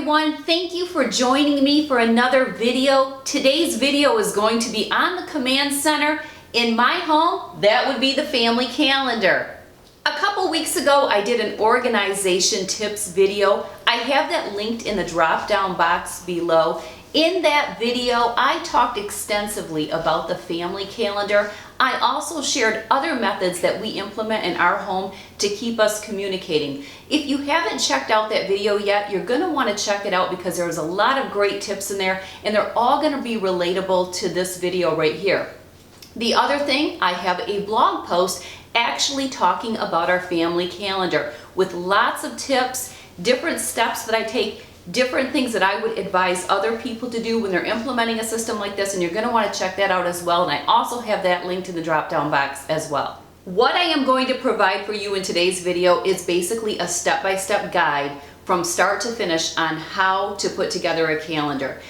everyone, thank you for joining me for another video. Today's video is going to be on the command center in my home. That would be the family calendar. A couple weeks ago I did an organization tips video. I have that linked in the drop down box below. In that video I talked extensively about the family calendar. I also shared other methods that we implement in our home to keep us communicating. If you haven't checked out that video yet, you're going to want to check it out because there's a lot of great tips in there and they're all going to be relatable to this video right here. The other thing, I have a blog post actually talking about our family calendar with lots of tips, different steps that I take, different things that I would advise other people to do when they're implementing a system like this, and you're going to want to check that out as well. And I also have that linked in the drop down box as well. What I am going to provide for you in today's video is basically a step-by-step guide from start to finish on how to put together a calendar.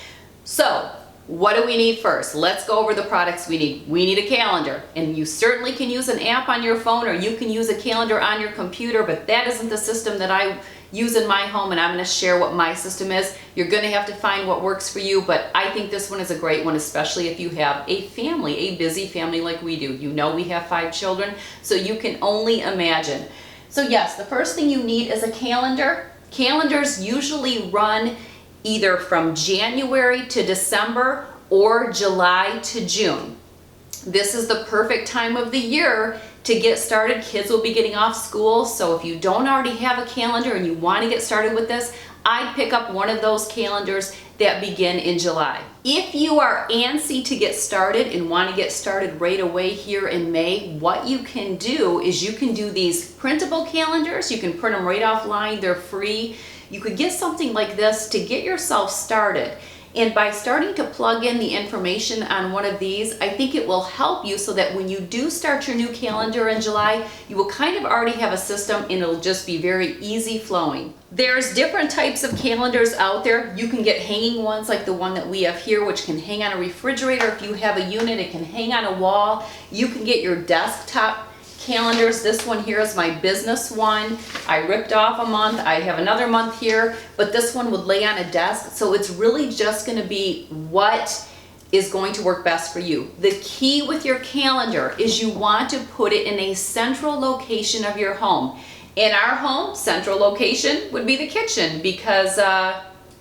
So what do we need first? Let's go over the products we need. We need a calendar, and you certainly can use an app on your phone or you can use a calendar on your computer, but that isn't the system that I use in my home, and I'm going to share what my system is. You're going to have to find what works for you, but I think this one is a great one, especially if you have a family, a busy family like we do. You know we have 5 children, so you can only imagine. So yes, the first thing you need is a calendar. Calendars usually run either from January to December or July to June. This is the perfect time of the year to get started. Kids will be getting off school, so if you don't already have a calendar and you want to get started with this, I'd pick up one of those calendars that begin in July. If you are antsy to get started and want to get started right away here in May, what you can do is you can do these printable calendars. You can print them right offline, they're free. You could get something like this to get yourself started. And by starting to plug in the information on one of these, I think it will help you so that when you do start your new calendar in July, you will kind of already have a system and it'll just be very easy flowing. There's different types of calendars out there. You can get hanging ones like the one that we have here, which can hang on a refrigerator. If you have a unit, it can hang on a wall. You can get your desktop calendars. This one here is my business one. I ripped off a month. I have another month here, but this one would lay on a desk. So it's really just going to be what is going to work best for you. The key with your calendar is you want to put it in a central location of your home. In our home, central location would be the kitchen because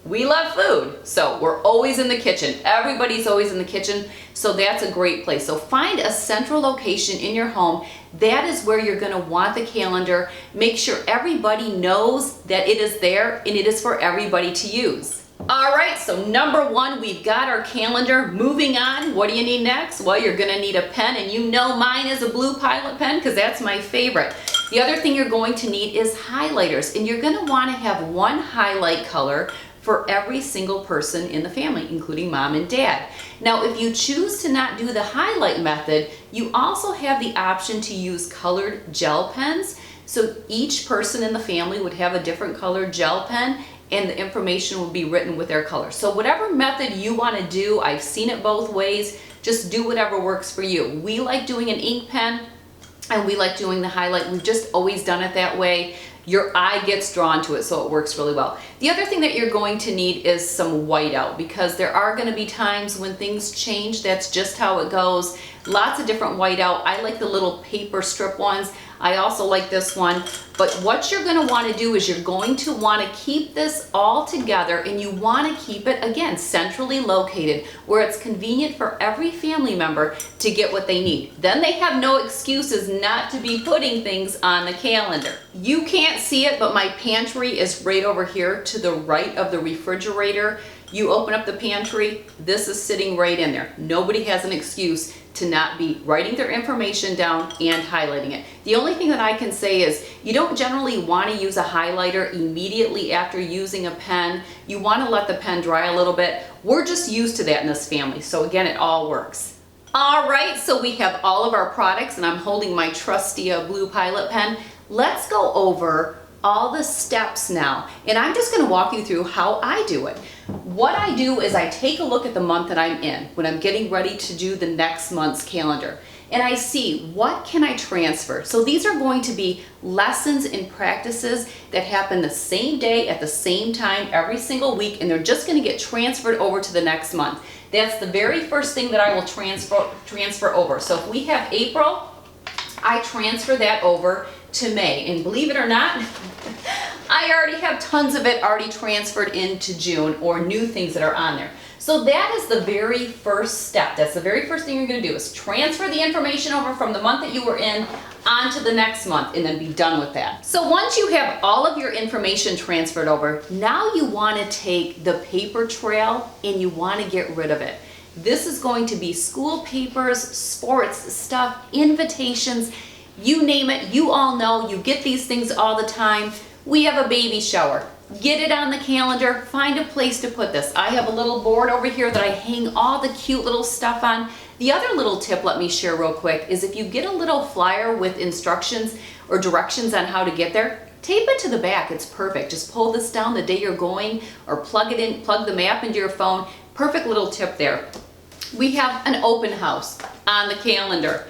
we love food. So we're always in the kitchen. Everybody's always in the kitchen. So that's a great place. So find a central location in your home. That is where you're going to want the calendar. Make sure everybody knows that it is there and it is for everybody to use. All right, so number 1, we've got our calendar. Moving on, what do you need next? Well, you're going to need a pen, and you know mine is a blue Pilot pen because that's my favorite. The other thing you're going to need is highlighters, and you're going to want to have one highlight color for every single person in the family, including mom and dad. Now, if you choose to not do the highlight method, you also have the option to use colored gel pens. So each person in the family would have a different colored gel pen, and the information will be written with their color. So whatever method you want to do, I've seen it both ways. Just do whatever works for you. We like doing an ink pen, and we like doing the highlight. We've just always done it that way. Your eye gets drawn to it, so it works really well. The other thing that you're going to need is some whiteout, because there are going to be times when things change. That's just how it goes. Lots of different whiteout. I like the little paper strip ones. I also like this one. But what you're going to want to do is you're going to want to keep this all together, and you want to keep it, again, centrally located where it's convenient for every family member to get what they need. Then they have no excuses not to be putting things on the calendar. You can't see it, but my pantry is right over here to the right of the refrigerator. You open up the pantry, this is sitting right in there. Nobody has an excuse to not be writing their information down and highlighting it. The only thing that I can say is you don't generally want to use a highlighter immediately after using a pen. You want to let the pen dry a little bit. We're just used to that in this family. So again, it all works. All right, so we have all of our products, and I'm holding my trusty blue Pilot pen. Let's go over all the steps now, and I'm just going to walk you through how I do it. What I do is I take a look at the month that I'm in when I'm getting ready to do the next month's calendar. and I see what can I transfer. So these are going to be lessons and practices that happen the same day at the same time every single week, and they're just going to get transferred over to the next month. That's the very first thing that I will transfer over. So if we have April, I transfer that over to May, and believe it or not, I already have tons of it already transferred into June, or new things that are on there. So that is the very first step. That's the very first thing you're going to do, is transfer the information over from the month that you were in onto the next month, and then be done with that. So once you have all of your information transferred over, now you want to take the paper trail and you want to get rid of it. This is going to be school papers, sports stuff, invitations, you name it. You all know, you get these things all the time. We have a baby shower. Get it on the calendar, find a place to put this. I have a little board over here that I hang all the cute little stuff on. The other little tip, let me share real quick, is if you get a little flyer with instructions or directions on how to get there, tape it to the back. It's perfect. Just pull this down the day you're going, or plug it in, plug the map into your phone. Perfect little tip there. We have an open house on the calendar.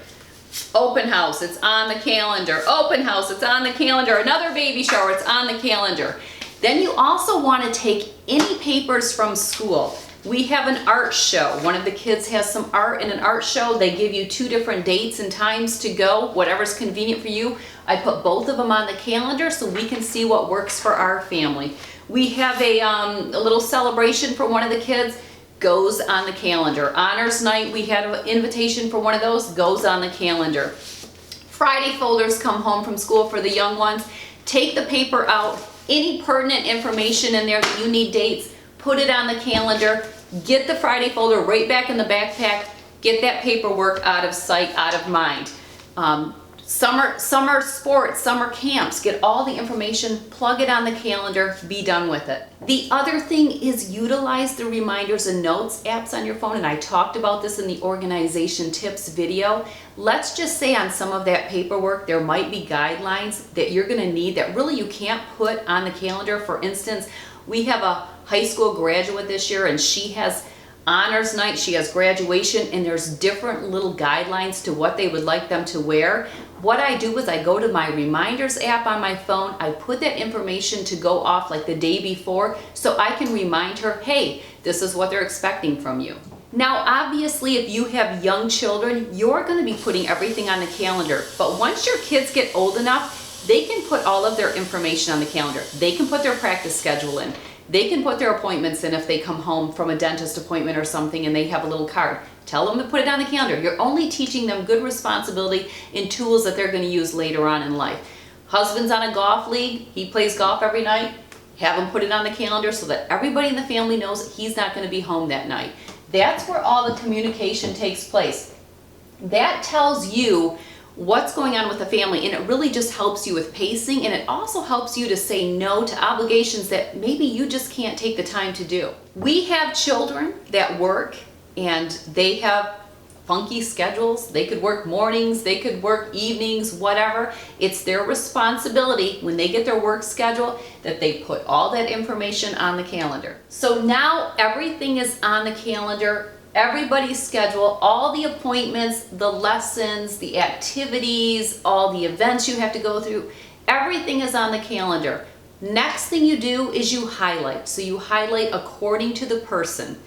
Open house, it's on the calendar. Open house, it's on the calendar. Another baby shower, it's on the calendar. Then you also want to take any papers from school. We have an art show. One of the kids has some art in an art show. They give you 2 different dates and times to go, whatever's convenient for you. I put both of them on the calendar so we can see what works for our family. We have a little celebration for one of the kids, goes on the calendar. Honors night, we had an invitation for one of those, goes on the calendar. Friday folders come home from school for the young ones. Take the paper out. Any pertinent information in there that you need dates, put it on the calendar. Get the Friday folder right back in the backpack. Get that paperwork out of sight, out of mind. Summer sports, summer camps, get all the information, plug it on the calendar, be done with it. The other thing is utilize the reminders and notes apps on your phone, and I talked about this in the organization tips video. Let's just say on some of that paperwork there might be guidelines that you're going to need that really you can't put on the calendar. For instance, we have a high school graduate this year, and she has honors night, she has graduation, and there's different little guidelines to what they would like them to wear. What I do is I go to my reminders app on my phone, I put that information to go off like the day before so I can remind her, hey, this is what they're expecting from you. Now obviously if you have young children, you're going to be putting everything on the calendar, but once your kids get old enough, they can put all of their information on the calendar. They can put their practice schedule in. They can put their appointments in if they come home from a dentist appointment or something and they have a little card. Tell them to put it on the calendar. You're only teaching them good responsibility and tools that they're going to use later on in life. Husband's on a golf league. He plays golf every night. Have him put it on the calendar so that everybody in the family knows he's not going to be home that night. That's where all the communication takes place. That tells you what's going on with the family, and it really just helps you with pacing, and it also helps you to say no to obligations that maybe you just can't take the time to do. We have children that work and they have funky schedules. They could work mornings, they could work evenings, whatever. It's their responsibility when they get their work schedule that they put all that information on the calendar. So now everything is on the calendar. Everybody's schedule, all the appointments, the lessons, the activities, all the events you have to go through, everything is on the calendar. Next thing you do is you highlight. So you highlight according to the person.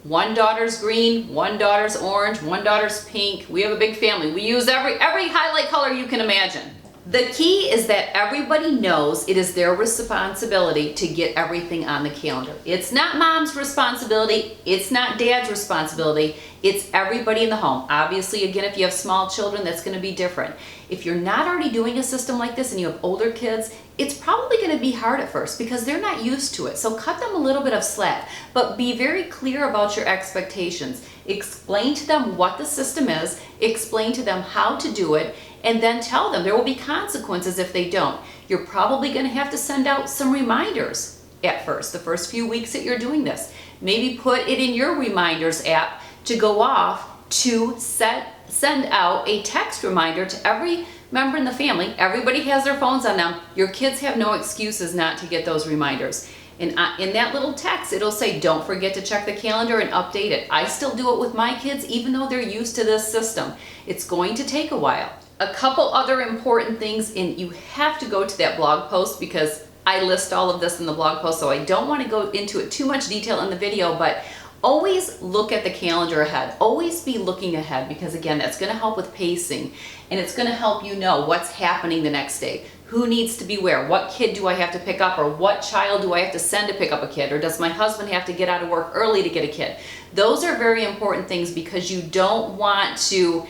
One daughter's green, one daughter's orange, one daughter's pink. We have a big family. We use every highlight color you can imagine. The key is that everybody knows it is their responsibility to get everything on the calendar. It's not mom's responsibility. It's not dad's responsibility. It's everybody in the home. Obviously, again, if you have small children, that's going to be different. If you're not already doing a system like this and you have older kids, it's probably going to be hard at first because they're not used to it. So cut them a little bit of slack, but be very clear about your expectations. Explain to them what the system is, explain to them how to do it, and then tell them there will be consequences if they don't. You're probably going to have to send out some reminders at first, the first few weeks that you're doing this. Maybe put it in your reminders app to go off to send out a text reminder to every member in the family. Everybody has their phones on them. Your kids have no excuses not to get those reminders. And in that little text, it'll say, don't forget to check the calendar and update it. I still do it with my kids, even though they're used to this system. It's going to take a while. A couple other important things, and you have to go to that blog post because I list all of this in the blog post, so I don't want to go into it too much detail in the video, but always look at the calendar ahead. Always be looking ahead, because again, that's going to help with pacing, and it's going to help you know what's happening the next day. Who needs to be where? What kid do I have to pick up, or what child do I have to send to pick up a kid, or does my husband have to get out of work early to get a kid? Those are very important things, because you don't want to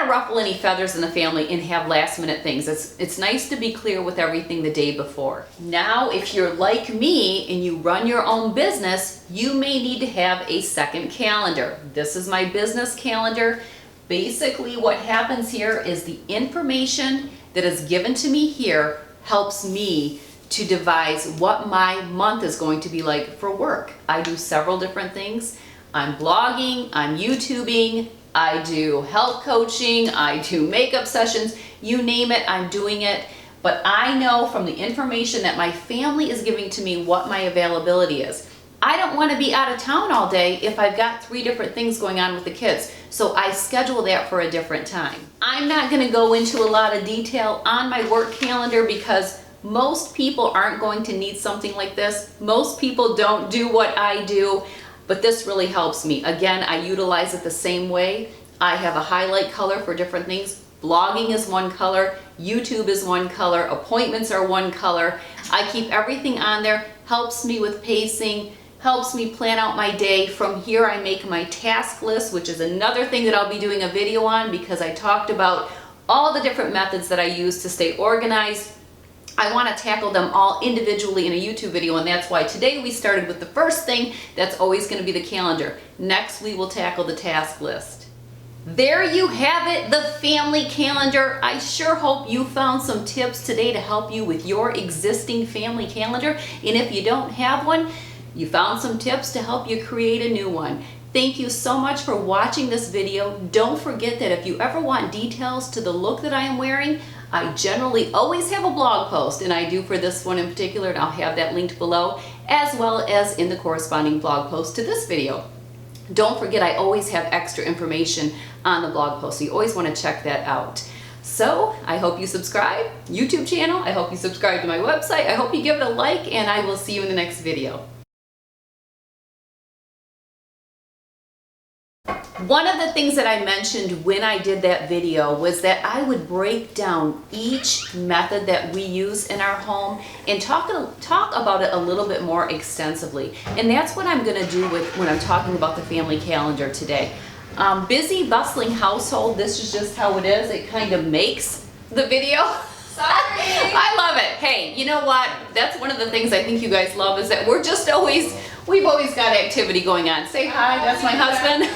ruffle any feathers in the family and have last minute things. It's nice to be clear with everything the day before. Now, if you're like me and you run your own business, you may need to have a second calendar. This is my business calendar. Basically, what happens here is the information that is given to me here helps me to devise what my month is going to be like for work. I do several different things. I'm blogging, I'm YouTubing, I do health coaching, I do makeup sessions, you name it, I'm doing it. But I know from the information that my family is giving to me what my availability is. I don't want to be out of town all day if I've got 3 different things going on with the kids, so I schedule that for a different time. I'm not going to go into a lot of detail on my work calendar because most people aren't going to need something like this. Most people don't do what I do. But this really helps me. Again, I utilize it the same way. I have a highlight color for different things. Blogging is one color, YouTube is one color, appointments are one color. I keep everything on there, helps me with pacing, helps me plan out my day. From here I make my task list, which is another thing that I'll be doing a video on, because I talked about all the different methods that I use to stay organized. I want to tackle them all individually in a YouTube video, and that's why today we started with the first thing. That's always going to be the calendar. Next, we will tackle the task list. There you have it, the family calendar. I sure hope you found some tips today to help you with your existing family calendar. And if you don't have one, you found some tips to help you create a new one. Thank you so much for watching this video. Don't forget that if you ever want details to the look that I am wearing, I generally always have a blog post, and I do for this one in particular, and I'll have that linked below, as well as in the corresponding blog post to this video. Don't forget, I always have extra information on the blog post, so you always want to check that out. So I hope you subscribe, YouTube channel, I hope you subscribe to my website, I hope you give it a like, and I will see you in the next video. One of the things that I mentioned when I did that video was that I would break down each method that we use in our home and talk about it a little bit more extensively. And that's what I'm going to do when I'm talking about the family calendar today. Busy, bustling household, this is just how it is. It kind of makes the video. Sorry. I love it. Hey, you know what? That's one of the things I think you guys love, is that we've always got activity going on. Say hi, that's my husband.